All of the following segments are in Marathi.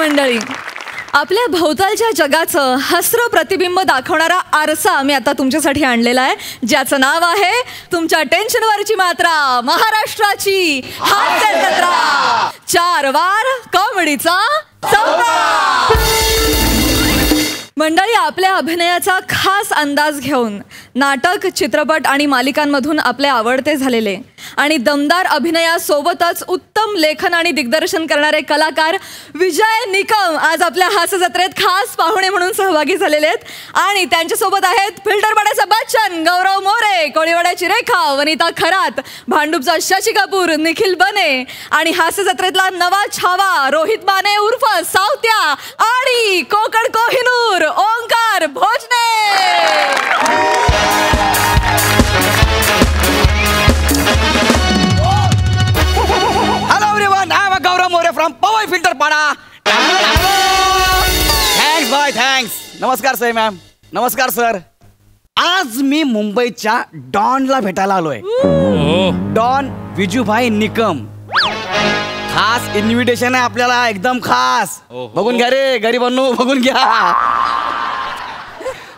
मंडळी, आपल्या भोवतालच्या जगाचं हसरं प्रतिबिंब दाखवणारा आरसा मी आता तुमच्यासाठी आणलेला आहे, ज्याचं नाव आहे तुमच्या टेन्शनवरची मात्रा, महाराष्ट्राची हास्य जत्रा. 4 वार कॉमेडीचा संभ्रम. मंडळी, आपल्या अभिनयाचा खास अंदाज घेऊन नाटक, चित्रपट आणि मालिकांमधून आपले आवडते झालेले आणि दमदार अभिनयासोबतच उत्तम लेखन आणि दिग्दर्शन करणारे कलाकार विजय निकम आज आपल्या हास्य जत्रेत खास पाहुणे म्हणून सहभागी झालेले आहेत. आणि त्यांच्यासोबत आहेत फिल्टरपाड्याचा बच्चन गौरव मोरे, कोळीवाड्याची रेखा वनिता खरात, भांडूपचा शशी कपूर निखिल बने आणि हास्य जत्रेतला नवा छावा रोहित बाने उर्फ सावत्या आणि Konkan Kohinoor Omkar Bhojane. Hello everyone, I am Gaurav More from Powai Filterpada. Thanks boy, thanks. नमस्कार सर मॅम. नमस्कार सर. आज मी मुंबईच्या डॉनला भेटायला आलोय. डॉन विजूभाई निकम. खास इन्व्हिटेशन आहे आपल्याला, एकदम खास. बघून घ्या रे गरीबांनो, बघून घ्या.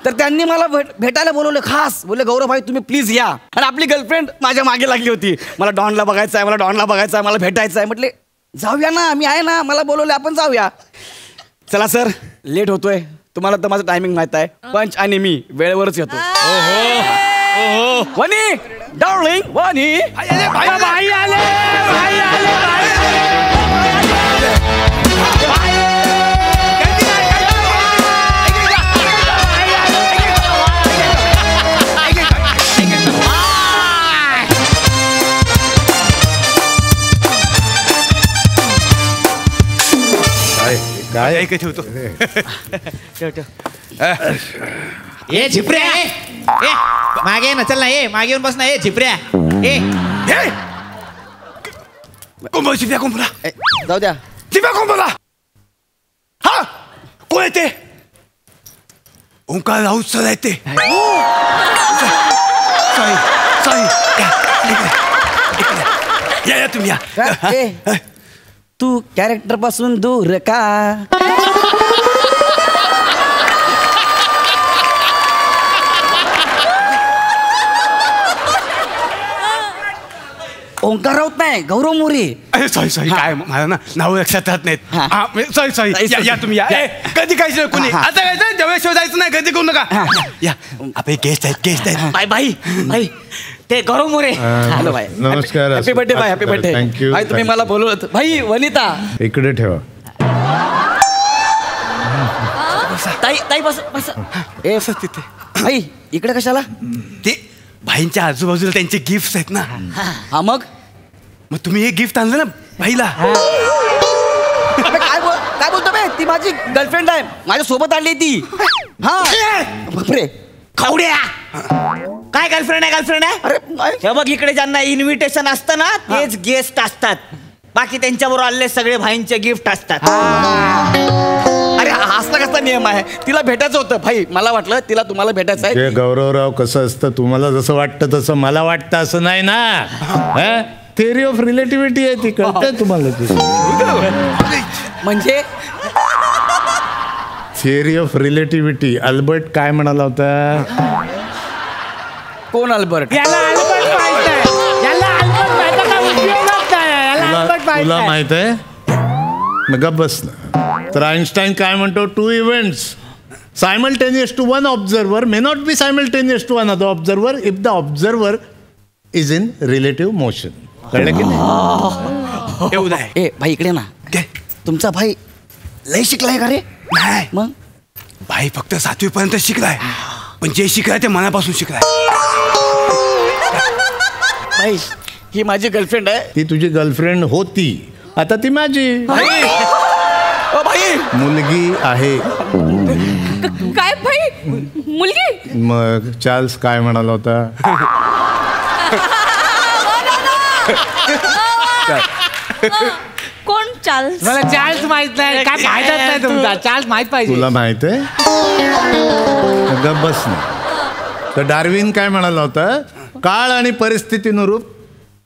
तर त्यांनी मला भेटायला बोलवलं खास. बोलले गौरव भाई तुम्ही प्लीज या. आणि आपली गर्लफ्रेंड माझ्या मागे लागली होती, मला डॉनला बघायचं आहे, मला डॉनला बघायचं आहे, मला भेटायचं आहे. म्हटले जाऊया ना, मी आहे ना, मला बोलवले आपण जाऊया. चला सर, लेट होतोय. तुम्हाला तर माझं टायमिंग माहित आहे. पंच आणि मी वेळेवरच येतो. वनी डार्लिंग वनी. काय ऐकत ठेवतो. ए झिपऱ्या, ए मागे ना, चल ना, ए मागे येऊन बस ना, ए झिपऱ्या. ए कोण बोला चिप्या, कोण बोला? जाऊ द्या. चिप्या कोण बोला? हा कोण येते? ओंकार राऊत सर येते. या तुम्ही या. तू कॅरेक्टर पासून दूर का? ओंकार राऊत नाही, गौरव मोरे. अरे सॉरी काय मला ना नाव लक्षात राहत नाहीत. सॉरी या तुम्ही या. कधी काय कोणी आता जायचं, जेव्हा जायचं नाही, कधी करू नका. या आपले गेस्ट आहेत. बाय बाई बाई, ते गौरव मोरे. हॅलो बाय, नमस्कार. हॅपी बर्थडे बाय, हॅपी बर्थडे. थँक्यू. बाय तुम्ही मला बोलवलं. भाई वनिता इकडे ठेवा. ताई ताई बस बस. ए तिथे भाई इकडे कशाला? ते भाईंच्या आजूबाजूला त्यांचे गिफ्ट आहेत ना. हा मग तुम्ही हे गिफ्ट आणलं ना भाईला. काय बोलतो बे? ती माझी गर्लफ्रेंड आहे, माझ्या सोबत आली ती. हा बापरे, खावड्या. काय गर्लफ्रेंड आहे? अरे हे बघ, इकडे ज्यांना इन्व्हिटेशन असतं ना तेच गेस्ट असतात. बाकी त्यांच्याबरोबर आलेले सगळे भाईंचे गिफ्ट असतात. अरे असला कसा नियम आहे? तिला भेटायचं होतं भाई, मला वाटलं तिला तुम्हाला भेटायचं आहे. गौरवराव कसं असतं, तुम्हाला जसं वाटतं तसं मला वाटतं असं नाही ना. थेअरी ऑफ रिलेटिव्हिटी आहे ती, कळतं तुम्हाला? म्हणजे थिअरी ऑफ रिलेटिव्हिटी. अल्बर्ट काय म्हणाला होता? कोण अल्बर्ट? तुला माहित आहे? मग बस ना. तर आइन्स्टाईन काय म्हणतो? 2 events simultaneous to one observer may not be simultaneous to another observer if the observer is in relative motion. कळलं की नाही? एवढं आहे. ए भाई इकडे ना. तुमचा भाई लय शिकलाय का रे? नाही मग भाई फक्त 7वी पर्यंत शिकलाय, पण जे शिकलाय ते मनापासून शिकलाय. भाई ही माझी गर्लफ्रेंड आहे. ती तुझी गर्लफ्रेंड होती, आता ती माझी भाई मुलगी आहे. काय भाई मुलगी? मग चार्ल्स काय म्हणाला होता? कोण चार्ल्स? मला चार्ल्स माहित नाही. काय माहितच नाही तुमचा चार्ल्स माहित पाहिजे. तुला माहित आहे? बस ना. तर डार्विन काय म्हणाला होता? काळ आणि परिस्थितीनुरूप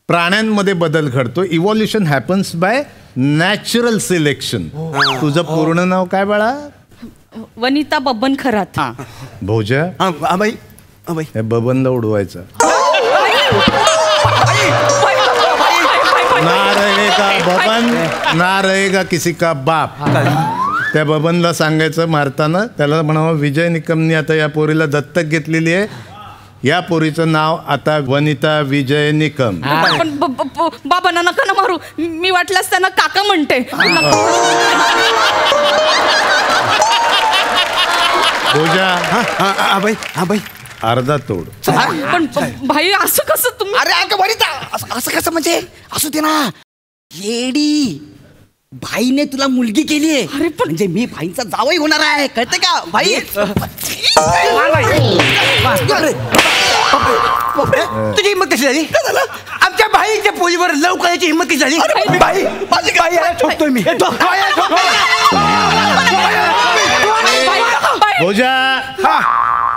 प्राण्यांमध्ये बदल घडतो. Evolution happens bye natural selection. तुझं पूर्ण नाव काय बाळा? वनिता बबन खरात. भोजा, बाई हे बबनला उडवायचं. ना रहेगा बबन, ना रहेगा किसी का बाप. त्या बबनला सांगायचं मारताना, त्याला म्हणावं विजय निकमनी आता या पोरीला दत्तक घेतलेली आहे, या पोरीचं नाव आता वनिता विजय निकम. पण बाबांना नका ना मारू, मी वाटल्यास त्यांना काका म्हणते. भोजा, बाई अर्धा तोड. पण भाई असं कसं तुम्ही? अरे अगं वनिता, असं कसं म्हणजे? असू दे ना येडी. भाईने तुला मुलगी केली आहे, अरे पण- म्हणजे मी भाईचा जावई होणार आहे, कळते का? भाई तुझी हिंमत कशी झाली? आमच्या भाईच्या पोलीवर लव करायची हिंमत कशी झाली? बाई माझी याला ठोकतोय मी. भोजा,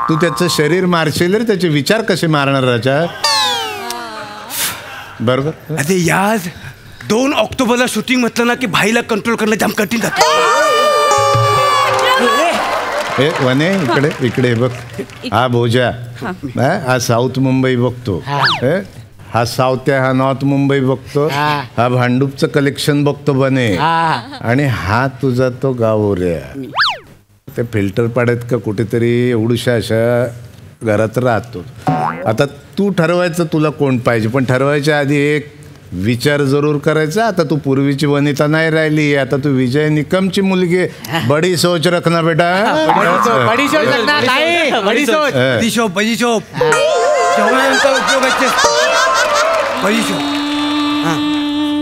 तू त्याचं शरीर मारशील रे, त्याचे विचार कसे मारणार राजा? बरोबर. अरे यार 2 ऑक्टोबरला शूटिंग म्हटलं ना की भाईला कंट्रोल करणं जाम कठीण जातं. ए वने, इकडे इकडे बघ. हा भोजा, हा साऊथ मुंबई बघतो, हा साऊथ आहे, हा नॉर्थ मुंबई बघतो, हा भांडूपचं कलेक्शन बघतो बने, आणि हा तुझा तो गावोऱ्या. ते फिल्टर पाड्यात का कुठेतरी एवढूशा अशा घरात राहतो. आता तू ठरवायचं तुला कोण पाहिजे, पण ठरवायच्या आधी एक विचार जरूर करायचा. आता तू पूर्वीची वनिता नाही राहिली, आता तू विजय निकमची मुलगी. बडी सोच रखना बेटा.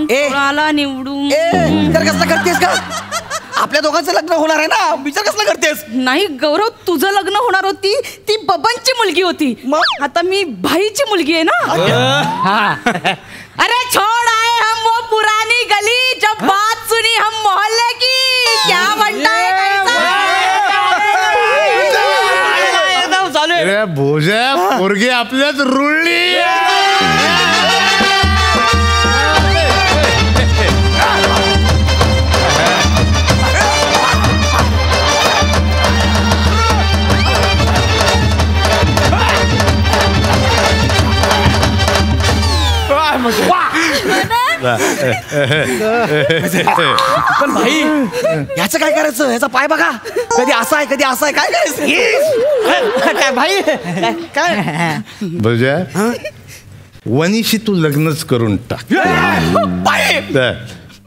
कोणाला निवडून? विचार कसला करतेस का? आपल्या दोघांचं लग्न होणार आहे ना, विचार कसला करतेस? नाही गौरव, तुझं लग्न होणार होती ती बबनची मुलगी होती, मग? आता मी भाईची मुलगी आहे ना. अरे छोड़ आए हम वो पुरानी गली, जब बात सुनी हम मोहल्ले की. क्या बनता है अरे भोजा, पोरगी आपल्यात रुळली. पण भाई ह्याचं काय करायचं? ह्याचा पाय बघा, कधी असा आहे कधी असा आहे, काय करायचं? काय भाई काय? भोजा, वनीशी तू लग्नच करून टाक.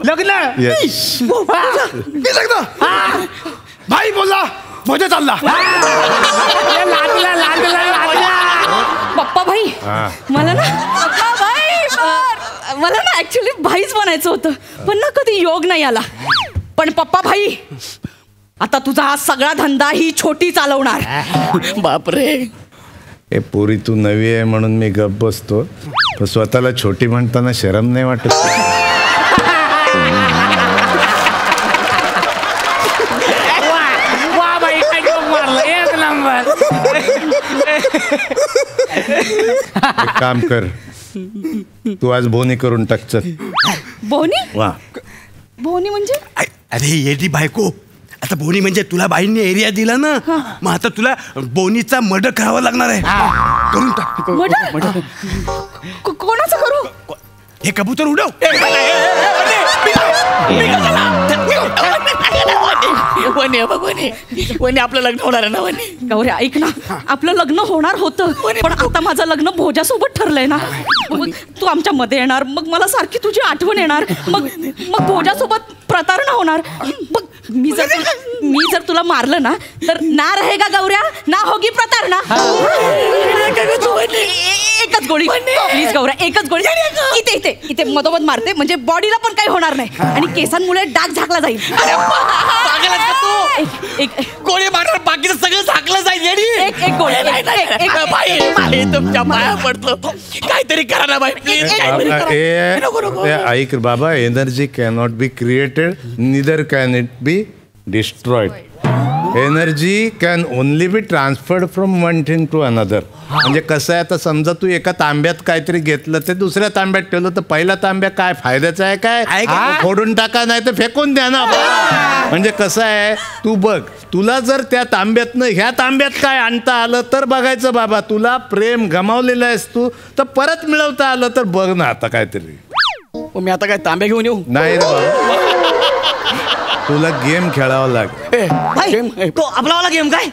लग्न Yes. मी लग्न. भाई बोलला भोजा चालला. पप्पा भाई, मला ना ऍक्च्युली भाईच बनायचं होतं, पण ना कधी योग नाही आला. पण पप्पा भाई, आता तुझा हा सगळा धंदा ही छोटी चालवणार. बापरे. ए पोरी, तू नवी आहे म्हणून मी गप बसतो, पण स्वतःला छोटी म्हणताना शरम नाही वाटत? एक काम कर, तू आज बोनी करून टाक. चल. बोनी? वा, बोनी म्हणजे? अरे येडी बायको, आता बोनी म्हणजे तुला बाईंनी एरिया दिला ना, मग आता तुला बोनीचा मर्डर करावा लागणार आहे. करून टाक. मर्डर? कोणाचं करू? हे कबूतर उडव. वनी आपलं लग्न होणार आहे ना? वनी गौऱ्या ऐक ना, आपलं लग्न होणार होतं, पण आता माझं लग्न भोजासोबत ठरलंय ना. मग तू आमच्या मध्ये येणार, मग मला सारखी तुझी आठवण येणार, मग भोजासोबत प्रतारणा होणार. मग मी जर तुला मारलं ना, तर ना रहेगा गौऱ्या, ना होगी प्रतारणा. एकच गोळी प्लीज गौऱ्या, एकच गोळी. इथे इथे इथे मधोमध मारते, म्हणजे बॉडीला पण काही होणार नाही आणि केसांमुळे डाग झाकला जाईल. गोळी मारणार, बाकीचं सगळं झाकलं जाईल. एक गोळी. तुमच्या पाया पडतो, काहीतरी करा ना बाई, प्लीज. ऐक बाबा, energy cannot be created, neither can it be destroyed. Energy can only be transferred from one thing to another. म्हणजे कसं आहे, आता समजा तू एका तांब्यात काहीतरी घेतलं ते दुसऱ्या तांब्यात ठेवलं तर पहिला तांब्या काय फायद्याचा आहे काय? फोडून टाका नाही तर फेकून द्या ना. म्हणजे कसं आहे, तू बघ, तुला जर त्या तांब्यातनं ह्या तांब्यात काय आणता आलं तर बघायचं बाबा. तुला प्रेम गमावलेलं आहेस तू, तर परत मिळवता आलं तर बघ ना आता काहीतरी. मी आता काय तांबे घेऊन येऊ? नाही रे बाबा, तुला गेम खेळावा लागेल. तो आपलावाला गेम काय?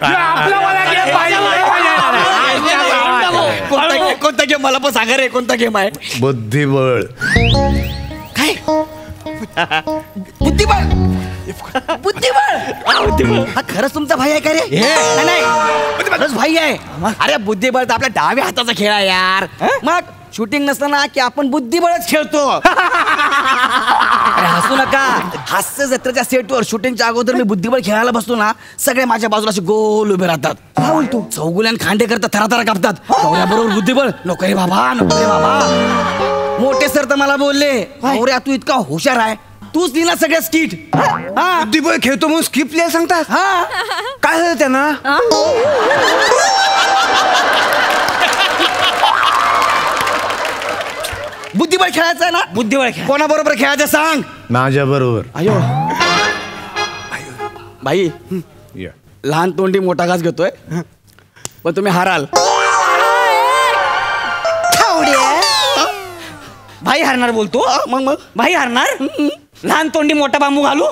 कोणता गेम मला पण सांगा रे, कोणता गेम आहे? बुद्धिबळ. काय? बुद्धिबळ. बुद्धिबळ. हा खरंच तुमचा भाई आहे का रे? नाही, खरंच भाई आहे. अरे बुद्धिबळ तर आपल्या डाव्या हाताचा खेळ आहे यार. मग शूटिंग नसताना की आपण बुद्धिबळच खेळतो. अरे हसू नका. हास्य जत्रेच्या सेटवर शूटिंगच्या अगोदर मी बुद्धिबळ खेळायला बसतो ना, सगळे माझ्या बाजूला असे गोल उभे राहतात. काय बोलतो? चौगुल्यान खांडे करतात, थराथरा कापतात. बरोबर बुद्धिबळ. नको रे बाबा, नको रे बाबा. मोठे सर तर मला बोलले, अरे तू इतका हुशार आहे, तूच लिहिला सगळ्या स्किट. बुद्धिबळ खेळतो म्हणून स्किप लिहायला सांगतात. हा काय झालं त्यांना? बुद्धिबळ खेळायचं आहे ना? बुद्धिबळ खेळ. कोणाबरोबर खेळायचं सांग. माझ्या बरोबर. अयो भाई, या. लहान तोंडी मोठा घास घेतोय, पण तुम्ही हाराल. भाई हरणार बोलतो. मग भाई हरणार. लहान तोंडी मोठा बांबू घालू.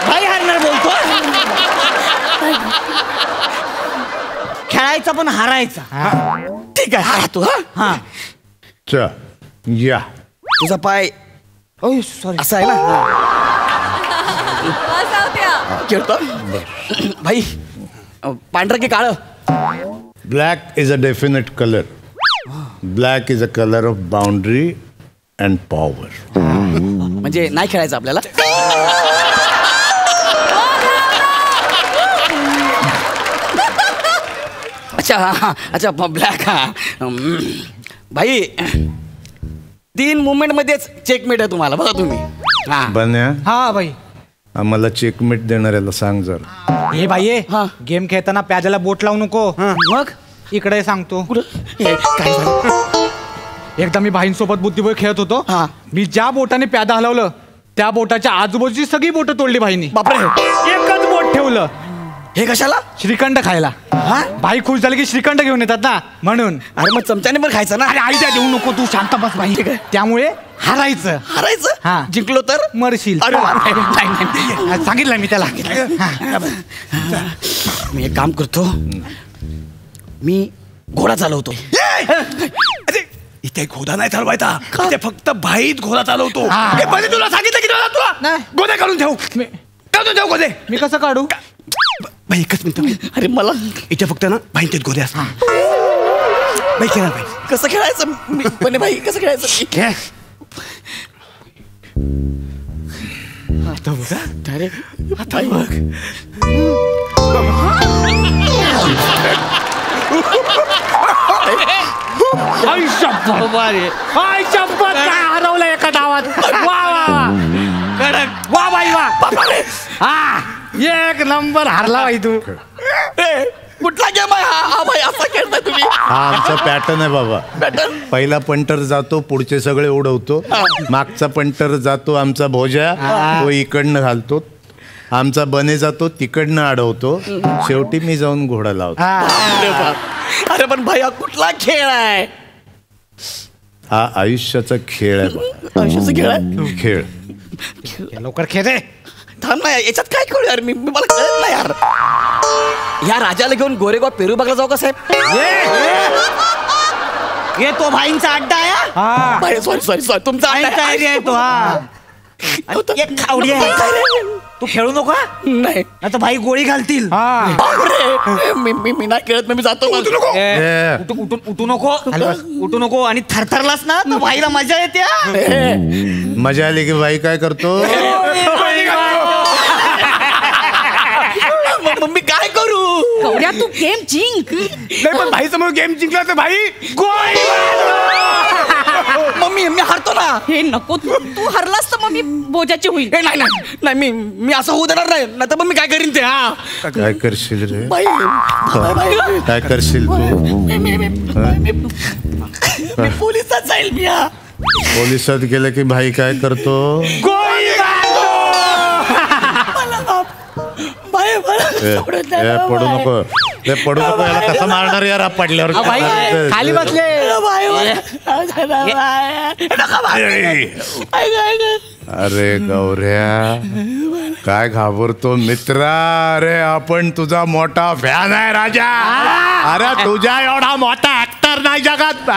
भाई हरणार बोलतो. खेळायचा पण हारायचा. ठीक आहे, हा तू. हा चा या. तुझा पाय सॉरी. असा आहे ना? खेळतो भाई. पांढरं की काळं? Black is a definite colour. Black is a colour of boundary and power. म्हणजे नाही खेळायचं आपल्याला. अच्छा हा, अच्छा ब्लॅक. हा भाई, 3 मुवमेंट मध्येच चेकमेट आहे तुम्हाला, बघा तुम्ही. हा बन्या, हा भाई. आम्हाला चेकमेट देणाऱ्याला सांग जरा. हे भाई, हा. गेम खेळताना प्याजाला बोट लावू नको. मग इकडे सांगतो. काय झालं? एकदा मी भाईंसोबत बुद्धिबळ खेळत होतो. हा. मी ज्या बोटाने प्यादा हलवलं त्या बोटाच्या आजूबाजूची सगळी बोटं तोडली भाईनी. बापरे. एकच बोट ठेवलं. हे कशाला? श्रीखंड खायला. हा? भाई खुश झाले की श्रीखंड घेऊन येतात ना, म्हणून. अरे मग चमच्याने पण खायचं ना. अरे आयडिया देऊ नको तू, शांत बस भाई. ठीक आहे. त्यामुळे हारायचं. हारायचं? हा. जिंकलो तर मरशील. अरे नाही. सांगितलं मी त्याला. मी एक काम करतो, मी घोडा चालवतो. इथे घोडा नाही चालवायचा, इथे फक्त भाईत घोडा चालवतो. हा. हे पहिले तुला सांगितलं की तुला नाही. गोदे काढून ठेव. काढून ठेव गोदे. मी कसं काढू? भाई एकच मिनिट. अरे मला इथे फक्त ना भाईंचेच गोदे असतात. भाई खेळा भाई. कसं खेळायचं? पण भाई कसं खेळायचं? खेळ. आता बघा. अरे आता बघ. काय हरवलं एका डावात. वा वा वा बाई वा. हा, एक नंबर हारला बाई तू. कुठला गेम आहे हा? भाई असा खेळताय तुम्ही? हा आमचा पॅटर्न आहे बाबा. पॅटर्न? पहिला पंटर जातो, पुढचे सगळे उडवतो. मागचा पंटर जातो आमचा भोजा, तो इकडनं घालतो. आमचा बने जातो, तिकडनं अडवतो. शेवटी मी जाऊन घोडा लावतो. अरे बाप. अरे पण भाई हा कुठला खेळ आहे? हा आयुष्याचा खेळ आहे बाबा. आयुष्याचा खेळ आहे? खेळ. लवकर खेळ रे. थांब ना, याच्यात काय खेळ यार? मी मला कळत नाही यार. या राजाला घेऊन गोरेगाव पेरूबागला जाऊ का साहेब? ये तो भाईंचा अड्डा आहे. हा. भाई सॉरी तुमचा भाईंचा एरिया आहे तो. हा. एक खावडी आहे. तू खेळू नको. नाही. आता भाई गोळी घालतील. हा. बापरे. मी नाही खेळत. मी जातो. ए, उठू नको. उठू नको. आणि थरथरलास ना तर भाईला मजा येते. मजा आली की बाई काय करतो? मग मी काय करू? गौऱ्या तू गेम जिंक. नाही पण भाई समोर गेम जिंकला तर भाई मम्मी मी हारतो ना. हे नको, तू हरलास तर मग मी भोजाची होईल. हे नाही नाही नाही, मी असं होऊ देणार नाही. नाही तर मग मी काय करीन ते. हा काय करशील रे? बाई, काय करशील तू? मी पोलिसात जाईल मी. हा पोलिसात गेलं की भाई काय करतो? पडू नको, ते पडू नको. याला कसं मारणार यार पडल्यावर? खाली बसले. अरे गौऱ्या, काय घाबरतो मित्रा? अरे आपण तुझा मोठा फॅन आहे राजा. अरे तुझ्या एवढा मोठा ऍक्टर नाही जगात.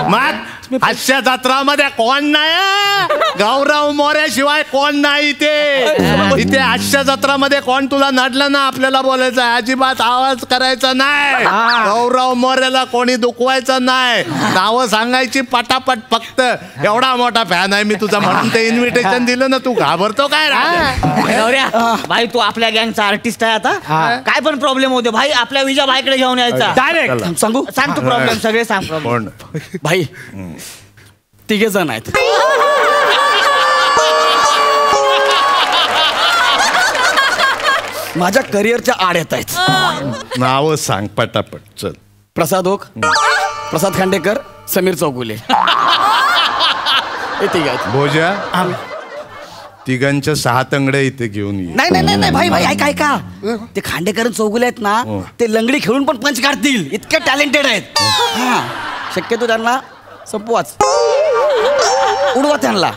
मग हास्य जत्रामध्ये कोण नाही? गौरव मोऱ्याशिवाय कोण नाही इथे हास्य जत्रामध्ये. कोण तुला नडलं ना आपल्याला बोलायचं, अजिबात आवाज करायचा नाही. गौरव मोऱ्याला कोणी दुखवायचं नाही. नावं सांगायची पटापट. फक्त एवढा मोठा फॅन आहे मी तुझा म्हणून ते इन्व्हिटेशन दिलं ना. तू घाबरतो काय गौऱ्या? भाई तू आपल्या गँगचा आर्टिस्ट आहे आता. काय पण प्रॉब्लेम होते भाई, आपल्या विजय भाईकडे घेऊन यायचा डायरेक्ट. सांगू? सांग तू प्रॉब्लेम, सगळे सांग प्रॉब्लेम. कोण? भाई 3 जण आहेत. माझ्या करिअरच्या आड येत आहेत. नावं सांग पटापट. चल. प्रसाद ओक, प्रसाद खांडेकर, समीर चौगुले. हे 3 आहेत. भोजा, तिघांच्या 6 तंगड्या इथे घेऊन ये. नाही नाही नाही भाई, ऐका. ते खांडेकर चौगुले आहेत ना, ते लंगडी खेळून पण पंच काढतील. इतके टॅलेंटेड आहेत. हा शक्यतो त्यांना संपवाच, उडवा त्यांना.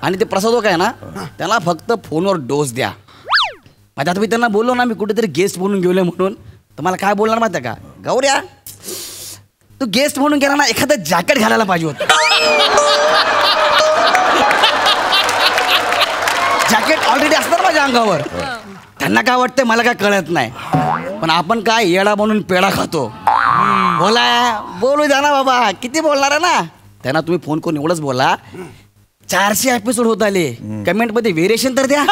आणि ते प्रसादोक आहे ना, त्याला फक्त फोनवर डोस द्या. माझ्या आता मी त्यांना बोललो ना, मी कुठेतरी गेस्ट म्हणून गेलोय म्हणून, तर मला काय बोलणार माहिती का? गौऱ्या, तू गेस्ट म्हणून गेला ना, एखादं जॅकेट घालायला पाहिजे होतं. जॅकेट ऑलरेडी असणार माझ्या अंगावर. त्यांना काय वाटतंय मला काय कळत नाही, पण आपण काय येडा म्हणून पेढा खातो. बोलू द्या ना बाबा, किती बोलणार आहे ना. त्यांना तुम्ही फोन करून एवढंच बोला, 400 एपिसोड होत आले, कमेंट मध्ये व्हेरिएशन तर द्या.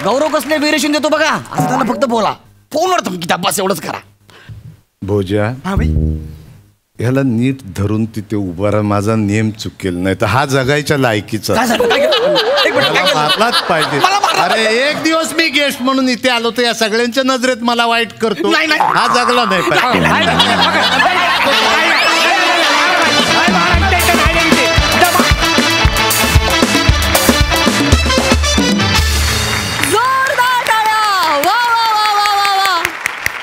गौरव कसले व्हेरिएशन देतो बघा, असं त्यांना फक्त बोला फोनवर. धमकी बस, एवढंच करा. भोजा, ह्याला नीट धरून तिथे उभा राहा. माझा नियम चुकेल नाही तर हा जगायच्या लायकीचा. मारलाच पाहिजे. अरे एक दिवस मी गेस्ट म्हणून इथे आलो तर या सगळ्यांच्या नजरेत मला वाईट करतो. हा जगला नाही पाहिजे.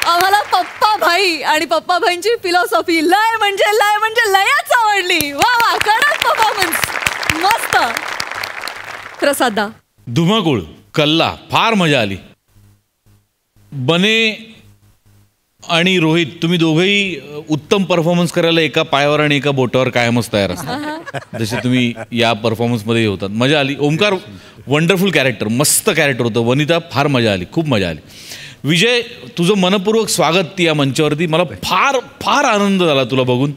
आम्हाला पप्पा भाई आणि पप्पा भाईंची फिलॉसॉफी लय म्हणजे लयच आवडली. वा वा, कडक परफॉर्मन्स, मस्त. प्रसादा, धुमाकूळ, कल्ला, फार मजा आली. बने आणि रोहित, तुम्ही दोघंही उत्तम परफॉर्मन्स करायला एका पायावर आणि एका बोटावर कायमच तयार असता, जसे तुम्ही या परफॉर्मन्समध्ये होतात. मजा आली. ओमकार, वंडरफुल कॅरेक्टर, मस्त कॅरेक्टर होतं. वनिता, फार मजा आली, खूप मजा आली. विजय, तुझं मनपूर्वक स्वागत या मंचावरती. मला फार फार आनंद झाला तुला बघून.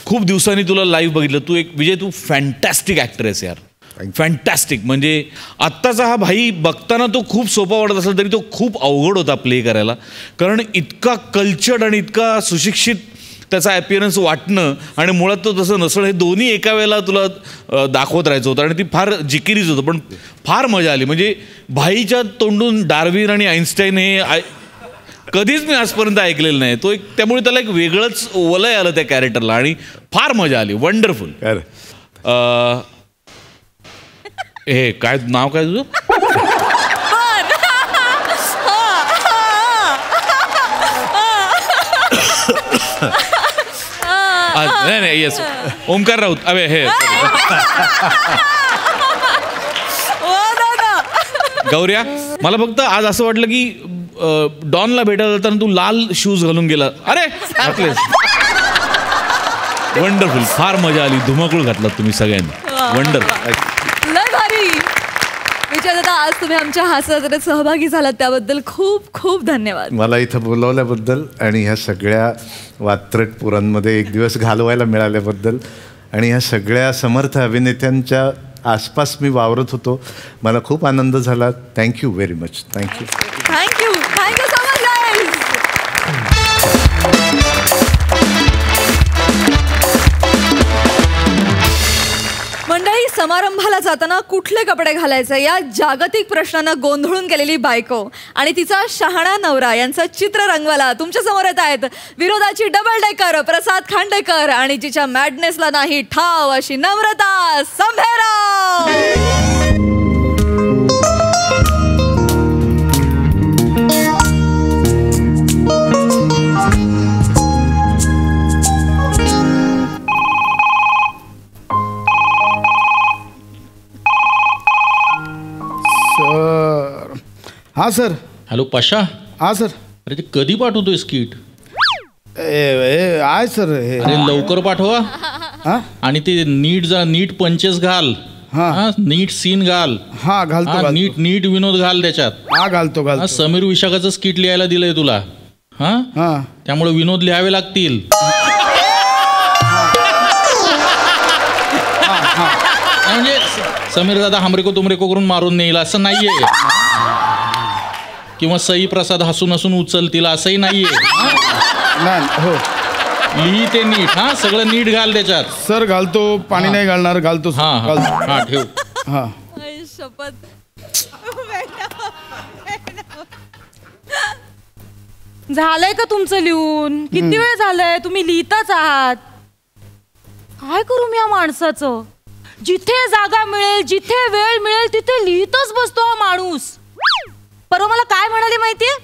खूप दिवसांनी तुला लाईव्ह बघितलं. विजय, तू फॅन्टॅस्टिक ॲक्टर आहेस यार, फॅन्टॅस्टिक. म्हणजे आत्ताचा हा भाई बघताना तो खूप सोपा वाटत असेल तरी तो खूप अवघड होता प्ले करायला, कारण इतका कल्चर्ड आणि इतका सुशिक्षित त्याचा ॲपिअरन्स वाटणं आणि मुळात तो तसं नसणं, हे दोन्ही एका वेळेला तुला दाखवत राहायचं होतं. आणि ती फार जिकिरीच होतं, पण फार मजा आली. म्हणजे भाईच्या तोंडून डार्विन आणि आईन्स्टाईन हे कधीच मी आजपर्यंत ऐकलेलं नाही. तो त्यामुळे त्याला एक वेगळंच वलय आलं त्या कॅरेक्टरला आणि फार मजा आली. वंडरफुल. हे काय नाव काय तुझं? नाही येस, ओमकार राऊत. अबे हे गौऱ्या, मला फक्त आज असं वाटलं की डॉनला भेटायला जाताना तू लाल शूज घालून गेला. अरे वंडरफुल, फार मजा आली. धुमाकूळ घातला तुम्ही सगळ्यांनी. वंडरफुल, लय भारी. विजय दादा, आज तुम्ही आमच्या हास्यात सहभागी झालात त्याबद्दल खूप खूप धन्यवाद. मला इथं बोलवल्याबद्दल आणि ह्या सगळ्या वात्रट पुरांमध्ये एक दिवस घालवायला मिळाल्याबद्दल आणि ह्या सगळ्या समर्थ अभिनेत्यांच्या आसपास मी वावरत होतो, मला खूप आनंद झाला. Thank you very much. Thank you. Thank you so much guys. समारंभाला जाताना कुठले कपडे घालायचे या जागतिक प्रश्नानं गोंधळून गेलेली बायको आणि तिचा शहाणा नवरा यांचं चित्र रंगवायला तुमच्या समोर येत आहेत विरोधाची डबल डेकर प्रसाद खांडेकर आणि जिच्या मॅडनेसला नाही ठाव अशी नम्रता संभेराव. सर हां सर. हॅलो पाशा. हां सर. अरे ते कधी पाठवतोय स्किट? आहे सर. अरे लवकर पाठवा. हां आणि ते नीट पंचेस घाल. हां नीट सीन घाल. हां घालतो. नीट विनोद घाल त्याच्यात. हां घालतो. समीर विशाखाचं स्किट लिहायला दिलंय तुला. हां त्यामुळे विनोद लिहावे लागतील. म्हणजे समीर दादा हमरेको तुमरेको करून मारून नेईल असं नाहीये, किंवा सई प्रसाद हसून हसून उचलतील असंही नाहीये. हो लिही ते नीट. सगळं नीट घाल त्याच्यात. सर घालतो. पाणी नाही घालणार. घालतो. हा ठेव. हां झालंय का तुमचं लिहून? किती वेळ झालंय तुम्ही लिहिताच आहात? काय करू मी या माणसाचं? जिथे जागा मिळेल जिथे वेळ मिळेल तिथे लिहितच बसतो हा माणूस. परवा मला काय म्हणाले माहितीये?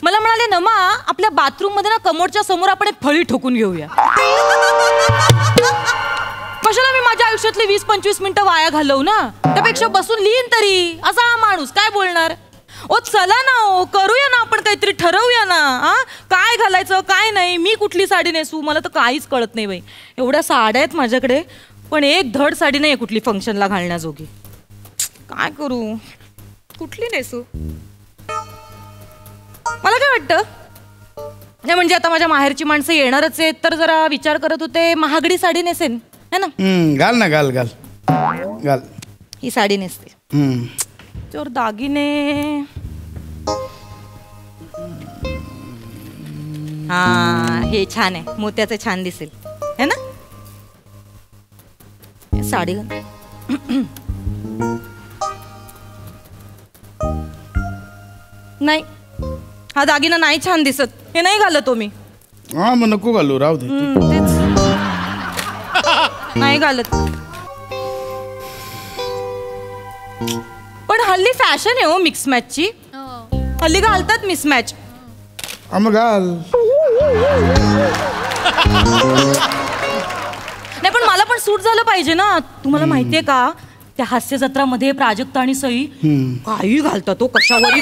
मला म्हणाले नमा आपल्या बाथरूम मध्ये ना कमोडच्या समोर आपण एक फळी ठोकून घेऊया. कशाला मी माझ्या आयुष्यातली 20-25 मिनिटं वाया घालवू ना, त्यापेक्षा बसून लिहीन तरी. असा हा माणूस काय बोलणार? ओ चला ना, ओ करूया ना, आपण काहीतरी ठरवूया ना. काय घालायचं काय नाही, मी कुठली साडी नेसू मला तर काहीच कळत नाही बाई. एवढ्या साड्या आहेत माझ्याकडे पण एक धड साडी नाही कुठली फंक्शनला घालण्याजोगी. काय करू? कुठली नेसू? मला काय वाटतं नाही म्हणजे आता माझ्या माहेरची माणसं येणारच आहेत तर जरा विचार करत होते महागडी साडी नेसेन है ना. घाल ना. घाल. ही साडी नेसते. त्यावर दागिने. हा हे छान आहे. मोत्याचं छान दिसेल है ना. साडी नाही हा दागिना नाही छान दिसत. हे नाही घालत हो मी. हां मग नको घालू. राहू दे. नाही घालत. पण हल्ली फॅशन आहे हो मिक्स मॅचची. हल्ली घालतात मिसमॅच. मग घाल. नाही पण मला पण सूट झालं पाहिजे ना. तुम्हाला माहितीये का त्या हास्य जत्रामध्ये प्राजक्ता आणि सई काही घालतात तो कशावरही.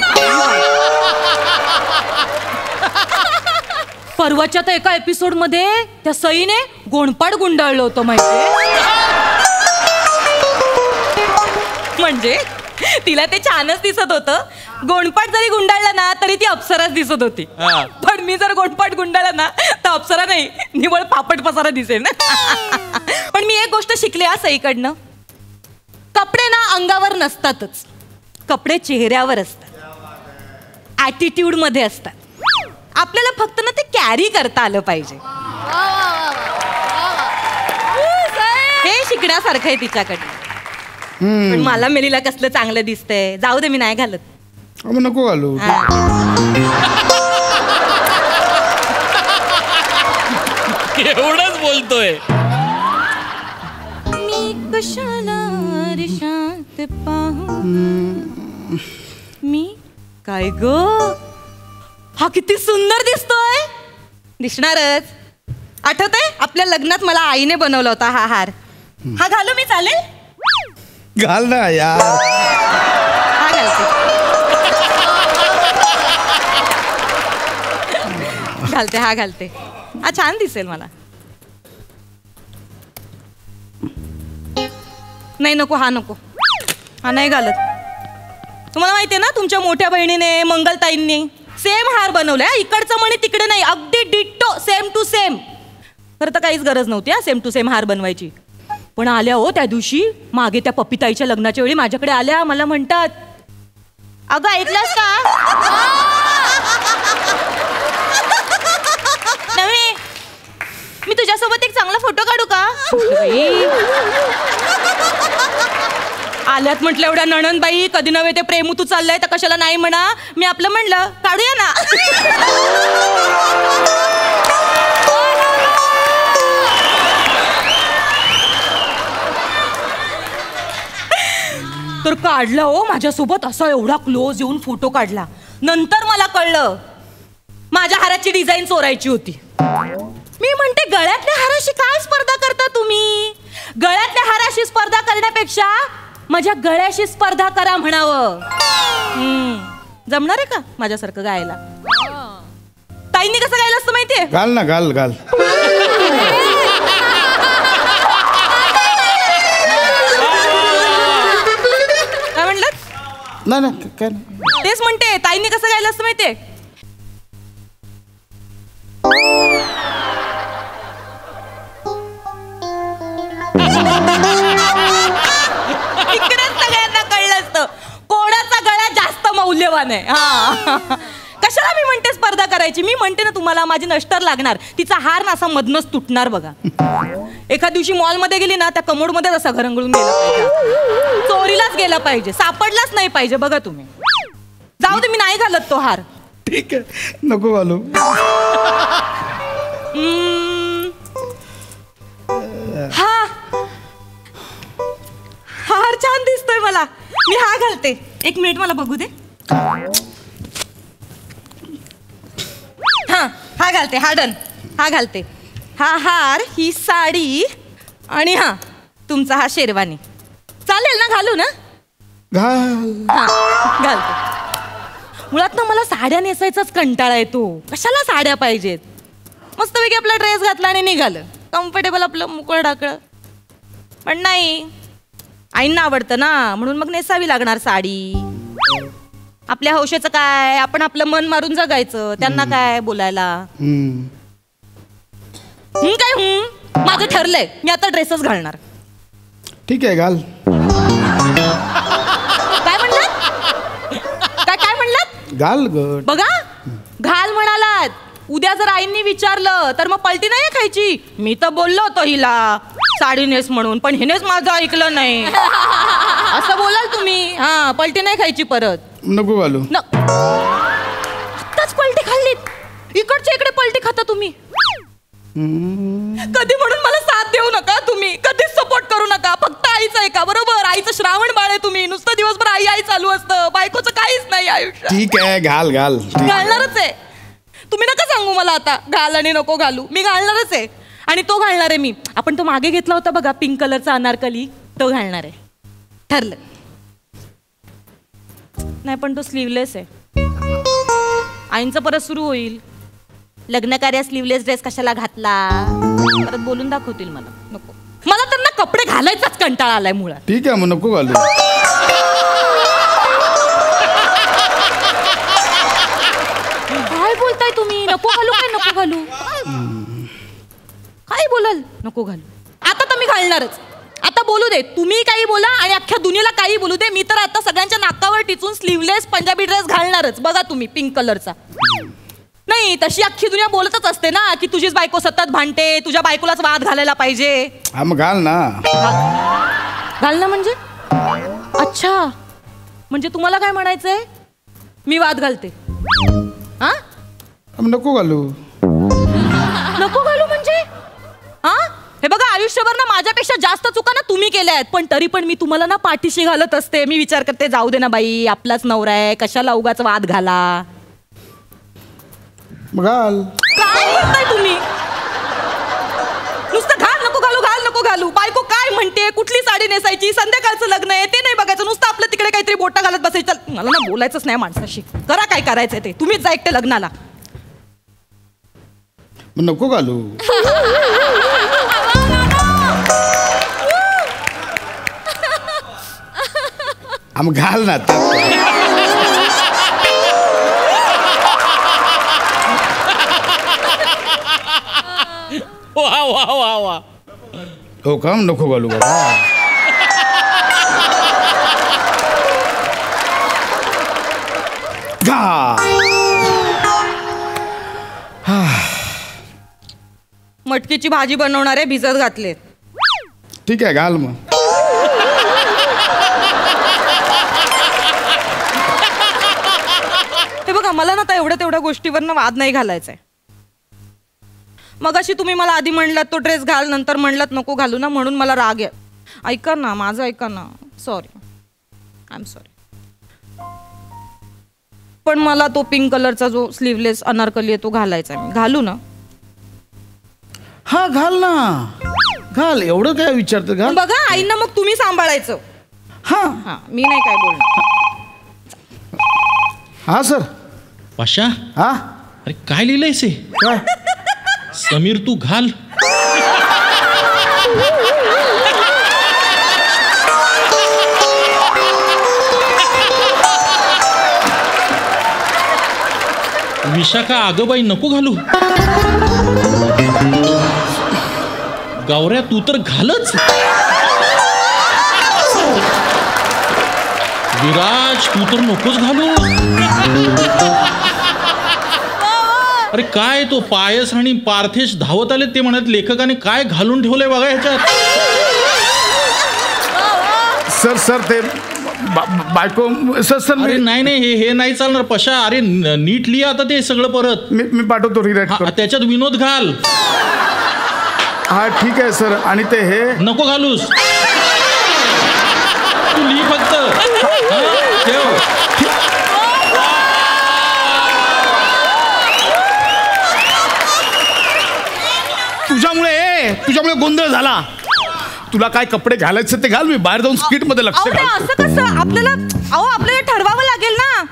परवाच्या तर एका एपिसोड मध्ये त्या सईने गोंडपाट गुंडाळलं होतं माहितीये. म्हणजे तिला ते छानच दिसत होतं. गोंडपाट जरी गुंडाळला ना तरी ती अप्सराच दिसत होती. पण मी जर गोंडपाट गुंडाळला ना तर अप्सरा नाही निवळ पापट पसारा दिसेल ना. पण मी एक गोष्ट शिकले हा सईकडनं. कपडे ना अंगावर नसतातच, कपडे चेहऱ्यावर असतात, ॲटिट्यूड मध्ये असतात. आपल्याला फक्त ना ते कॅरी करता आलं पाहिजे. हे शिकण्यासारखं आहे तिच्याकडे. पण मला मेलीला कसलं चांगलं दिसतंय. जाऊ दे मी नाही घालत. मग नको घालू. एवढंच बोलतोय. मी कशाला शांत पाहू मी काय ग. हा किती सुंदर दिसतोय. दिसणारच. आठवतंय आपल्या लग्नात मला आईने बनवला होता हा हार. हा घालू मी चालेल? घाल ना यार. हा घालते. हा घालते. हा छान दिसेल मला. नाही नको. हा नको. हा नाही घालत. तुम्हाला माहितीये ना तुमच्या मोठ्या बहिणीने मंगलताईंनी सेम हार बनवलाय. इकडचं म्हणे तिकडे नाही. अगदी डिट्टो सेम टू सेम. खरं तर काहीच गरज नव्हती हा सेम टू सेम हार बनवायची. पण आल्या हो त्या दिवशी मागे त्या पप्पीताईच्या लग्नाच्या वेळी माझ्याकडे आल्या. मला म्हणतात अगं ऐकलंस का नव्हे मी तुझ्यासोबत एक चांगला फोटो काढू का. आल्यात म्हटलं एवढ्या नणंदबाई, कधी नव्हे ते प्रेमू तू चाललंय तर कशाला नाही म्हणा. मी आपलं म्हणलं काढूया ना. तर काढला हो माझ्यासोबत असा एवढा क्लोज येऊन फोटो काढला. नंतर मला कळलं माझ्या हाराची डिझाईन चोरायची होती. मी म्हणते गळ्यातल्या हाराशी काय स्पर्धा करता तुम्ही? गळ्यातल्या हाराशी स्पर्धा करण्यापेक्षा माझ्या गळ्याशी स्पर्धा करा म्हणावं. जमणार आहे का माझ्यासारखं गायला? ताईंनी कसं गायलं असतं माहितीये? घाल ना, घाल घाल. काय म्हणलं? नाही काय नाही. तेच म्हणते ताईंनी कसं गायलं असतं माहितीये? इकडेच सगळ्यांना कळलं असतं कोणाचा गळा जास्त मौल्यवान आहे. हा कशाला मी म्हणते स्पर्धा करायची? मी म्हणते ना तुम्हाला माझी नष्टर लागणार. तिचा हार ना असा मधनच तुटणार बघा. एका दिवशी मॉलमध्ये गेली ना त्या कमोडमध्ये असा घरंगळून गेला पाहिजे, चोरीलाच गेला पाहिजे, सापडलाच नाही पाहिजे. बघा तुम्ही. जाऊ दे मी नाही घालत तो हार. ठीक आहे नको घालू. हा हार छान दिसतोय मला. मी हा घालते. एक मिनिट मला बघू दे. हा घालते. हा डन. हा घालते. हा हार, ही साडी आणि हा तुमचा हा शेरवानी. चालेल ना? घालू ना? घाल. हा घालते. मुळात ना मला साड्या नेसायचाच कंटाळा येतो. कशाला साड्या पाहिजेत? मस्तपैकी आपला ड्रेस घातला आणि निघालं. कम्फर्टेबल आपलं मुकळ ढाकळ. पण नाही, आईंना आवडतं ना म्हणून मग नेसावी लागणार साडी. आपल्या हौशेचं काय, आपण आपलं मन मारून जगायचं. त्यांना काय बोलायला. काय माझं ठरलंय, मी आता ड्रेसच घालणार. ठीक आहे घाल. काय म्हणलात? काय म्हणलात? घाल. बघा घाल म्हणालात. उद्या जर आईंनी विचारलं तर मग पलटी नाही खायची. मी तर बोललो होतो हिला साडी नेस म्हणून, पण हिनेच माझं ऐकलं नाही. असं बोलाल तुम्ही. हा पलटी नाही खायची परत. नको घालू. आत्ताच पलटी खाल्लीत. इकडच्या इकडे पलटी खाता तुम्ही. कधी म्हणून मला साथ देऊ नका तुम्ही. कधीच सपोर्ट करू नका. फक्त आईचं ऐका. बरोबर? आईचं श्रावण बाळ आहे तुम्ही. नुसतं दिवसभर आई आई चालू असतं. बायकोचं काहीच नाही आयुष्य. ठीक आहे घाल घाल. घालणारच आहे. तुम्ही नका सांगू मला आता घाल आणि नको घालू. मी घालणारच आहे. आणि तो घालणार आहे मी. आपण तो मागे घेतला होता बघा पिंक कलरचा अनारकली, तो घालणार आहे. ठरलं. नाही पण तो स्लीवलेस आहे. आईंचं परत सुरू होईल. लग्न कार्यात स्लीवलेस ड्रेस कशाला घातला परत बोलून दाखवतील मला. नको. मला तर ना कपडे घालायचाच कंटाळा आलाय मुळात. ठीक आहे मग नको घालू. काय बोलताय तुम्ही? नको घालू काय नको घालू? काय बोलाल? नको घालू. आता तर मी घालणारच. आता बोलू दे. तुम्ही काही बोला आणि अख्ख्या दुनियेला काही बोलू दे. मी तर आता सगळ्यांच्या नाकावर टिचून स्लीवलेस पंजाबी ड्रेस घालणारच. बघा तुम्ही पिंक कलरचा. नाही तशी अख्खी दुनिया बोलतच असते ना की तुझीच बायको सतत भांडते, तुझ्या बायकोलाच वाद घालायला पाहिजे. हा मग घाल ना. घाल ना म्हणजे? अच्छा म्हणजे तुम्हाला काय म्हणायचंय? मी वाद घालते. हा नको घालू. नको घालू म्हणजे? हा हे बघा आयुष्यभर ना माझ्यापेक्षा जास्त चुका ना तुम्ही केल्या आहेत. पण तरी पण मी तुम्हाला ना पाठीशी घालत असते. मी विचार करते जाऊ दे ना बाई, आपलाच नवरा आहे, कशाला उगाच वाद घाला. घाल. काय बोलताय तुम्ही? नुसतं घाल नको घालू, घाल नको घालू. बायको काय म्हणते, कुठली साडी नेसायची, संध्याकाळचं लग्न आहे ते नाही बघायचं. नुसतं आपलं तिकडे काहीतरी बोटा घालत बसायचं. मला ना बोलायचंच नाही माणसाशी. करा काय करायचंय ते. तुम्हीच जा एकटे लग्नाला. नको घालू. मग घाल ना. वा वा वा वा. हो का? नको घालू बाबा. मटकीची भाजी बनवणारे भिजत घातले. ठीक आहे घाल मग. मला ना आता तेवढ्या गोष्टीवर ना वाद नाही घालायचा आहे. मगाशी तुम्ही मला आधी म्हणलात तो ड्रेस घाल, नंतर म्हणलात नको घालू ना, म्हणून मला राग आहे. ऐका ना, माझं ऐका ना. Sorry, I am sorry. पण मला तो पिंक कलरचा जो स्लीवलेस अनारकली आहे तो घालायचा आहे. मी घालू ना? हा घाल ना, घाल. एवढं काय विचारतं, घाल. बघा आईंना मग तुम्ही सांभाळायचं. हा हा, मी नाही काय बोलणार. हा सर. पाशा, हा अरे काय लिहिलंयस हे? काय? समीर तू घाल. विशाखा, अगं बाई नको घालू. गौऱ्या तू तर घालच. विराज तू तर नकोच घालू. अरे काय तो पायस आणि पार्थेश धावत आले, ते म्हणत लेखकाने काय घालून ठेवलंय बघा ह्याच्यात. सर ते बायको सर अरे नाही हे नाही चालणार पशा. अरे नीट लिहा आता ते सगळं परत. मी पाठवतो, रिराईट करतो. त्याच्यात विनोद घाल. हा ठीक आहे सर. आणि ते हे नको घालूस, तू लिही फक्त. ठेव. तुझ्यामुळे गोंधळ झाला. तुला काय कपडे घालायचे ते घाल, मी बाहेर जाऊन स्किट मध्ये लक्ष घाल. असं कसं? आपल्याला ठरवावं लागेल ना.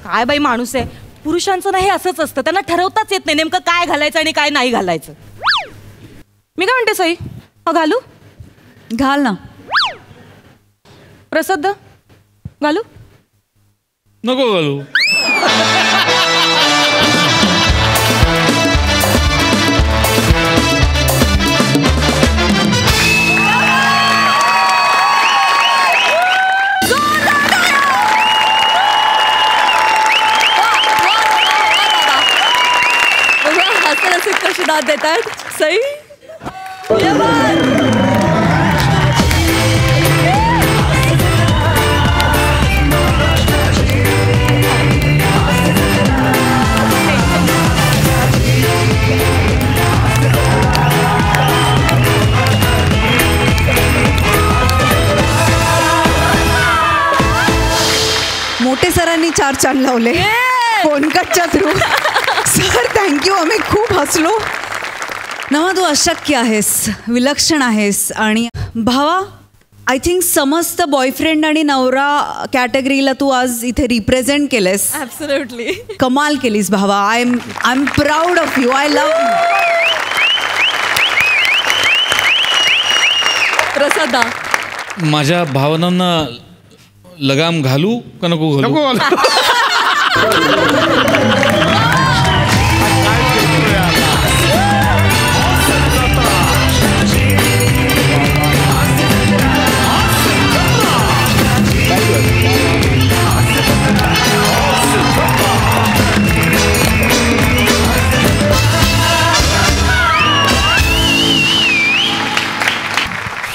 काय बाई माणूस आहे. पुरुषांचं नाही असंच असतं, त्यांना ठरवताच येत नाही नेमकं काय घालायचं आणि काय नाही घालायचं. मी काय म्हणते सई, घालू? घाल ना. प्रसाद घालू? नको घालू. कशी दाद देतात सई. मोठे सरांनी 4 चांद लावले फोन कटच्या थ्रू. सर थँक्यू, आम्ही खूप हसलो. नमा तू अशक्य आहेस, विलक्षण आहेस. आणि भावा, आय थिंक समस्त बॉयफ्रेंड आणि नवरा कॅटेगरीला तू आज इथे रिप्रेझेंट केलेस. ॲब्सोल्युटली कमाल केलीस भावा. I am proud of you. I love. प्रसादा, माझ्या भावनांना लगाम घालू का नको घालू? नको घालू.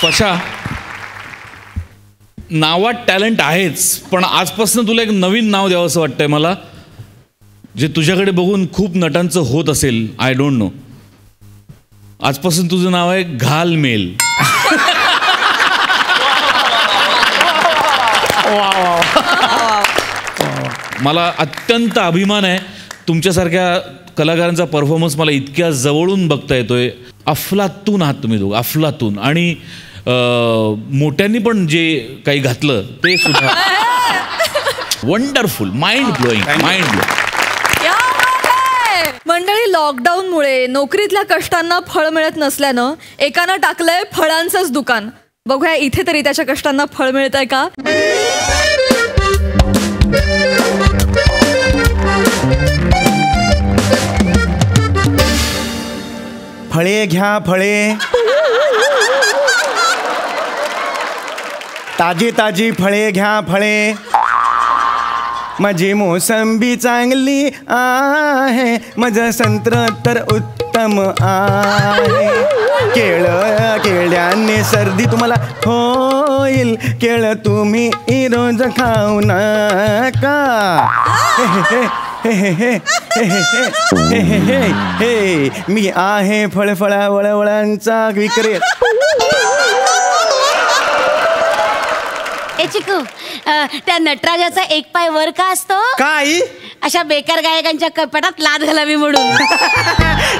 पशा, नावात टॅलेंट आहेच, पण आजपासून तुला एक नवीन नाव द्यावं असं वाटतंय मला, जे तुझ्याकडे बघून खूप नटांचं होत असेल. I don't know. आजपासून तुझं नाव आहे घालमेल. मला अत्यंत अभिमान आहे तुमच्यासारख्या कलाकारांचा परफॉर्मन्स मला इतक्या जवळून बघता येतोय. अफलातून आहात तुम्ही दोघं, अफलातून. आणि मोठ्यांनी पण जे काही घातलं ते सुद्धा wonderful, mind blowing, mind blowing. मंडळी, लॉकडाऊनमुळे नोकरीतल्या कष्टांना फळ मिळत नसल्यानं एकानं टाकलंय फळांचंच दुकान. बघूया इथे तरी त्याच्या कष्टांना फळ मिळत आहे का. फळे घ्या फळे, ताजी ताजी फळे घ्या फळे. माझी मोसंबी चांगली आहे, माझं संत्र तर उत्तम आहे. केळ्याने सर्दी तुम्हाला होईल, केळ तुम्ही रोज खाऊ नका. हे मी आहे फळफळा वळवळांचा विक्रे. ए चिकू, त्या नटराजाचा एक पाय वर का असतो? काय अशा बेकार गायकांच्या कपाटात लाद घालावी म्हणून.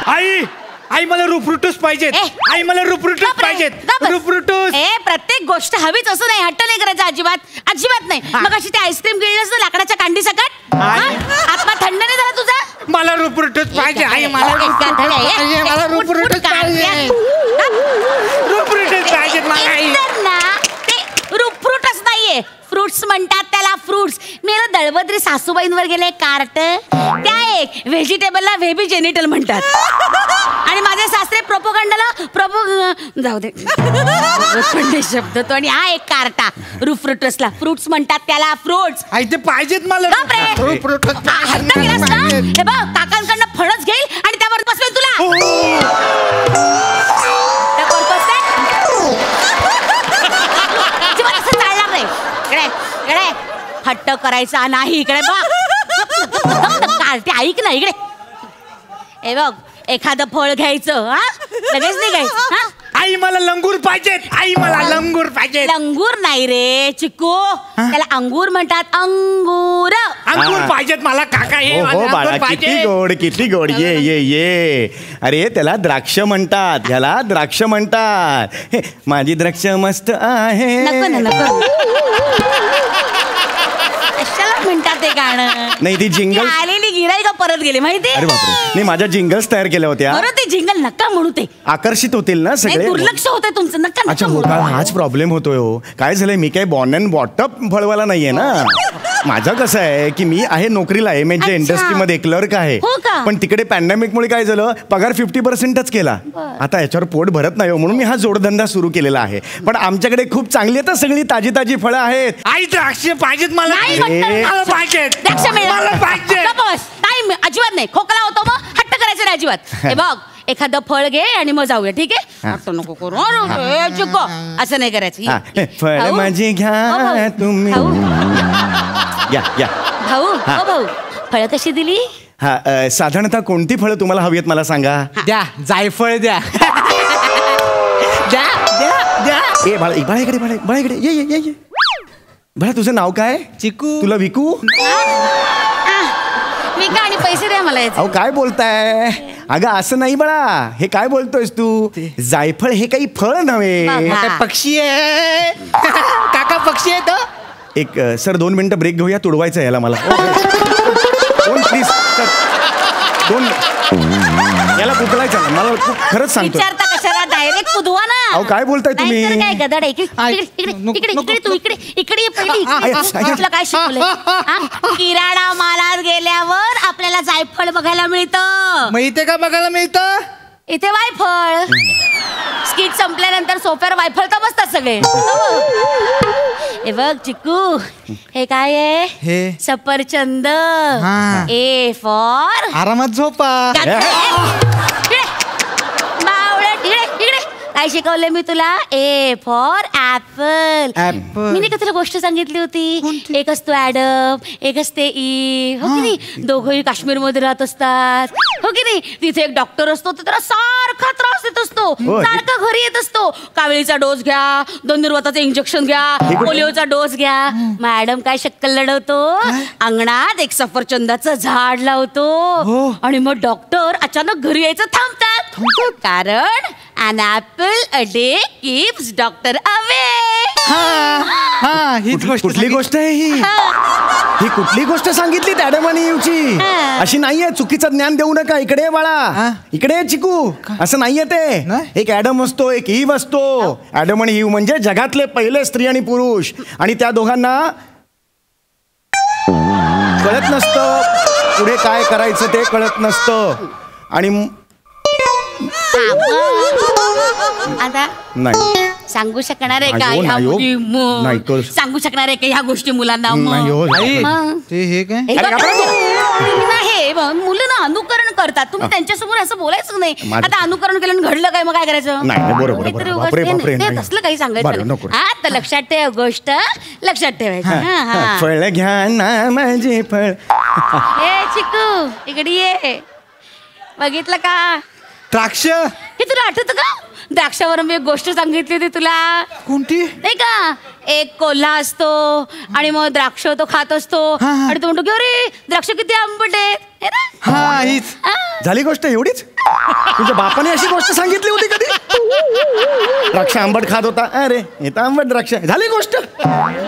आई आई मला रुपरुटूस पाहिजेत. आई मला रुपरुटूस पाहिजेत. रुपरुटूस. प्रत्येक गोष्ट हवीच असं नाही. हट्ट नाही करायचा अजिबात, अजिबात नाही. मग अशी ते आईस्क्रीम गिळलंस ना लाकडाच्या कांडी सकट, आत्मा थंड नाही झाला तुझा? मला रुपरुटूस पाहिजे. आई मला रुपरुटूस पाहिजे. मला रुपरुटूस पाहिजे. रुपरुटूस पाहिजे मला. आई ना ते रुपरुटच नाहीये, फ्रुट्स म्हणतात त्याला, फ्रुट्स. मी दळबद्री सासूबाईंवर गेले कार्ट, त्या एक व्हेजिटेबलला व्हेबी जेनिटल म्हणतात. आणि माझे सासरे प्रोपोगंडाला जाऊ दे शब्द तो. आणि हा एक कार्टा रुफ्रुटसला फ्रुट्स म्हणतात त्याला, फ्रुट्स. आई ते पाहिजेत मला. हे बघ, काकांकडनं फणस घेईल आणि त्यावर बसवेल तुला. असं चालणार नाही. इकडे हट्ट करायचा नाही. इकडे कार्टे ऐक ना, इकडे हे बघ, एखादं फळ घ्यायचं, हा लगेच नाही घ्यायचं. हा आई मला लंगूर पाहिजेत. आई मला लंगूर पाहिजे. लंगूर नाही रे चिकू, त्याला अंगूर म्हणतात. अंगूर अंगूर पाहिजेत मला काका. हे हो बाळा, किती गोड किती गोड. ये ये ये. अरे त्याला द्राक्ष म्हणतात, ह्याला द्राक्ष म्हणतात. हे माझी द्राक्ष मस्त आहे. नको ना, नको. कशाला म्हणतात ते गाणं? नाही ती जिंगल आलेली गिराई का परत गेली माहिती? अरे बापरे. नाही माझ्या जिंगल्स तयार केल्या होत्या. बरं ते जिंगल नका म्हणू, ते आकर्षित होतील ना सगळे. दुर्लक्ष होतंय तुमचं. नका अच्छा नका हो म्हणू. का, हाच प्रॉब्लेम होतोय हो. काय झालंय, मी काय बॉर्न अँड बॉटअप फळवाला नाहीये ना. माझं कसं आहे की मी आहे नोकरीला आहे, म्हणजे इंडस्ट्रीमध्ये क्लर्क आहे. हो का? पण तिकडे पॅन्डेमिकमुळे काय झालं, पगार 50%च केला. आता याच्यावर पोट भरत नाही हो, म्हणून मी हा जोडधंदा सुरू केलेला आहे. पण आमच्याकडे खूप चांगली आहेत सगळी ताजी ताजी फळं आहेत. आई द्राक्ष पाहिजेत मला. मला पाहिजेत. द्राक्ष मला पाहिजे. नाही अजिबात नाही. खोकला होतो मग हट्ट करायचं नाही अजिबात. हे बघ, एखादं फळ घे आणि मग जाऊया, ठीक आहे? आता नको करू असं नाही करायचं. फळ माझी घ्या तुम्ही. या या भाऊ, भाऊ फळ कशी दिली? हा साधारणतः कोणती फळं तुम्हाला हवी आहेत मला सांगा. द्या जायफळ द्या. द्या द्या द्या. ए बाळा, बाळा इकडे, बाळा इकडे ये ये ये. बाळा तुझं नाव काय? चिकू. तुला विकू? विका आणि पैसे द्या मला याचे. अहो काय बोलताय? अगं असं नाही बाळा, हे काय बोलतोयस तू? जायफळ हे काही फळ नव्हे, पक्षी आहे. काका पक्षी आहे तो. एक सर 2 मिनिटं ब्रेक घेऊया, तुडवायचं याला मला. दोन प्लीज सर, 2 याला पुतळायचं मला. खरंच सांगतो. विचारता कशाला, डायरेक्ट कुदवा ना. अहो काय बोलताय तुम्ही? काय गदड आहे? इकडे तू इकडे पहिली. आपलं काय शिकवलंय? किराणा मालात गेल्यावर आपल्याला जायफळ बघायला मिळतं. माहितीये का बघायला मिळतं? इथे वायफळ. स्किट संपल्यानंतर सोफ्यावर वायफळ तर बसतात सगळे. हे बघ चिकू, हे काय आहे? हे सफरचंद. ए फॉर आरामात झोपा. काय शिकवलंय मी तुला? A for apple. मी नाही का तुला गोष्ट सांगितली होती? एक असतो ऍडम, एक असते ई. हो की नाही? दोघंही काश्मीर मध्ये राहत असतात. हो की नाही? तिथे एक डॉक्टर असतो, तो त्याला सारखा त्रास देत असतो, सारखा घरी येत असतो. कावळीचा डोस घ्या, धनुर्वाताचं इंजेक्शन घ्या, पोलिओचा डोस घ्या. मॅडम काय शक्कल लढवतो, अंगणात एक सफरचंदाचं झाड लावतो. आणि मग डॉक्टर अचानक घरी यायचं थांबतात, कारण an apple a day keeps doctor away. कुठली गोष्ट आहे ही? ही कुठली गोष्ट सांगितली मॅडम आणि ईवची? अशी नाहीये, चुकीचं ज्ञान देऊ नका. इकडे बाळा, इकडे चिकू. असं नाहीये ते. एक ऍडम असतो, एक ईव असतो. ऍडम आणि ईव म्हणजे जगातले पहिले स्त्री आणि पुरुष. आणि त्या दोघांना कळत नसतं पुढे काय करायचं, ते कळत नसतं. आणि आता नाही सांगू शकणार आहे का नाही, ह्या नाही, मुली? नाही, तो- सांगू शकणार आहे का ह्या गोष्टी मुलांना? नाही हो. ते हे काय? नाही मुलं ना अनुकरण करतात, तुम्ही त्यांच्यासमोर असं बोलायचं नाही. आता अनुकरण केलं आणि घडलं काय, मग काय करायचं? नाही बरोबर तसलं काही सांगायचं. हा तर लक्षात ठेव, गोष्ट लक्षात ठेवायची. फळ घ्या ना माझे फळ. ए चिकू इकडे ये. बघितलं का द्राक्ष? हे तुला आठवतं का? द्राक्षावर मी एक गोष्ट सांगितली होती तुला. कोणती? नाही का, एक कोल्हा असतो आणि मग द्राक्ष तो खात असतो आणि तो म्हणतो की अरे द्राक्ष किती आंबट आहे ना. हा हीच झाली गोष्ट. एवढीच? तुझ्या बापाने अशी गोष्ट सांगितली होती कधी? द्राक्ष आंबट खात होता, अरे हे तर आंबट द्राक्ष. झाली गोष्ट.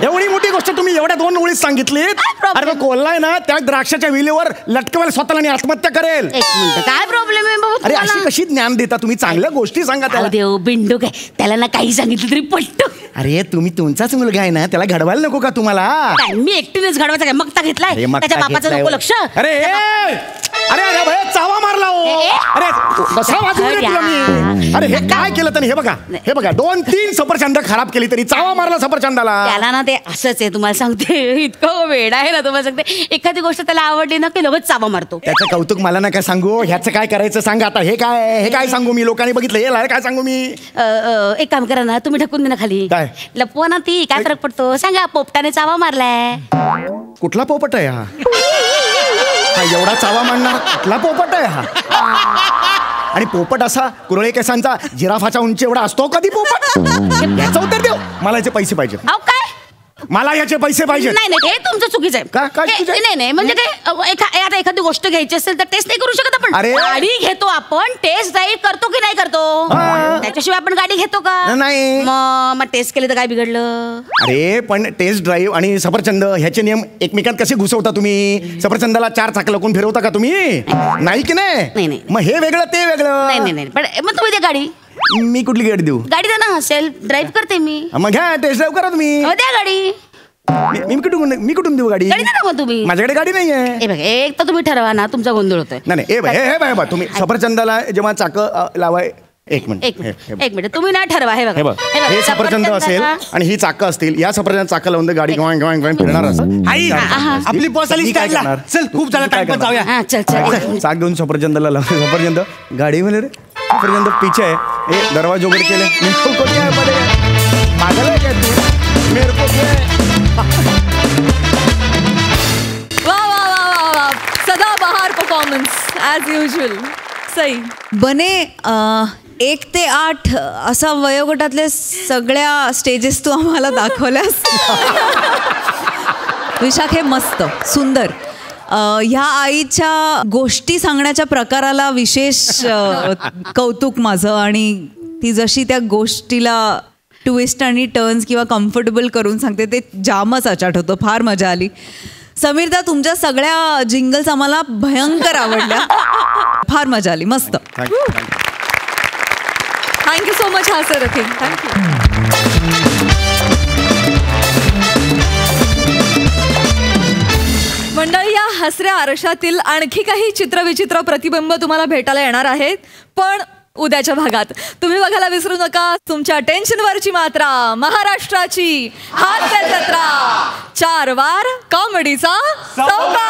एवढी मोठी गोष्ट तुम्ही एवढ्या 2 ओळीत सांगितली. अरे तो कोल्हा आहे ना, त्या द्राक्षाच्या विलेवर लटकवेल स्वतःला आणि आत्महत्या करेल. एक मिनिट, काय प्रॉब्लेम आहे बाबा? अरे अशी कशी ज्ञान देता तुम्ही? चांगल्या गोष्टी सांगा त्याला. देव बिंडू काय, त्याला ना काही सांगितलं तरी पटतं. अरे तुम्ही तुमचाच मुलगा आहे ना, त्याला घडवायला नको का तुम्हाला? मी एकटीनेच घडवायचा काय मगता घेतलाय? त्याच्या बापाचं नको लक्ष. अरे अरे अरे भैया चावा मारला हो. अरे कसा वाजवलं तुला मी? अरे हे काय केलं त्याने? हे बघा 2-3 सफरचंद खराब केली तरी चावा मारला सफरचंदाला. त्याला ना ते असंच आहे, तुम्हाला सांगते. इतकं वेड आहे ना, तुम्हाला सांगते. एखादी गोष्ट त्याला आवडली ना की लगेच चावा मारतो. त्याचं कौतुक मला नका सांगू. ह्याचं काय करायचं सांगा आता. हे काय सांगू मी? लोकांनी बघितलं हे काय सांगू मी? एक काम करा ना, तुम्ही ढकून दे ना खाली. काय? लपवा ना ती. काय फरक पडतो सांगा. पोपटाने चावा मारलाय. कुठला पोपट आहे हा? एवढा चावा मारणार कुठला पोपट आहे हा? आणि पोपट असा कुरळे केसांचा, जिराफाच्या उंची एवढा असतो कधी पोपट? याचं उत्तर देऊ. मला याचे पैसे पाहिजे. काय? मला याचे पैसे पाहिजे. नाही हे तुमचं चुकीचं आहे. नाही म्हणजे काय, आता एखादी गोष्ट घ्यायची असेल तर टेस्ट नाही करू शकत आपण? अरे गाडी घेतो आपण, टेस्ट ड्राईव्ह करतो की नाही करतो? त्याच्याशिवाय आपण गाडी घेतो का? नाही. मग टेस्ट केलं तर काय बिघडलं? अरे पण टेस्ट ड्राईव्ह आणि सफरचंद ह्याचे नियम एकमेकांत कसे घुसवता तुम्ही? सफरचंदाला 4 चाक लावून फिरवता का तुम्ही? नाही की नाही? मग हे वेगळं ते वेगळं. नाही पण मग तुम्ही दे गाडी. मी कुठली गाडी देऊ? गाडी द्या ना, सेल्फ ड्राईव्ह करते मी. मग घ्या, टेस्ट ड्राईव्ह करा तुम्ही. द्या गाडी. मी कुठून देऊ गाडी? गाडी द्या ना मग तुम्ही. माझ्याकडे गाडी नाहीये. बघा एक तर तुम्ही ठरवा ना, तुमचा गोंधळ होतोय. नाही हे बघा तुम्ही सफरचंदाला जेव्हा चाक लावाय. एक मिनिट तुम्ही ना ठरवा. हे बघा हे सफरचंद असेल आणि ही चाकं असतील. या सफरचंद चाकं लावून गाडी घेऊन फिरणार असं. आई आपली बस आली स्टँडला. चल खूप झाला टाइम जाऊया. चल चाक देऊन सफरचंदाला लावून. सफरचंद गाडी मध्ये रे. सफरचंद पीछे आहे. हे दरवाजा उघड केले. वा सदाबहार परफॉर्मन्स ॲज युजल. सई बने 1 ते 8 असा वयोगटातले सगळ्या स्टेजेस तू आम्हाला दाखवल्यास. विशाखे मस्त सुंदर. ह्या आईच्या गोष्टी सांगण्याच्या प्रकाराला विशेष कौतुक माझं. आणि ती जशी त्या गोष्टीला ट्विस्ट आणि टर्न्स किंवा कम्फर्टेबल करून सांगते ते जामच अचाट होतं. फार मजा आली. समीरदा तुमच्या सगळ्या जिंगल्स आम्हाला भयंकर आवडल्या. फार मजा आली. मस्त. थँक्यू सो मच हासर रथे. थँक्यू. मंडळी या हसऱ्या आरशातील आणखी काही चित्रविचित्र प्रतिबिंब तुम्हाला भेटायला येणार आहेत. पण उद्याच्या भागात तुम्ही बघायला विसरू नका तुमच्या टेन्शनवरची मात्रा, महाराष्ट्राची हास्य जत्रा, 4 वार कॉमेडीचा सौदा.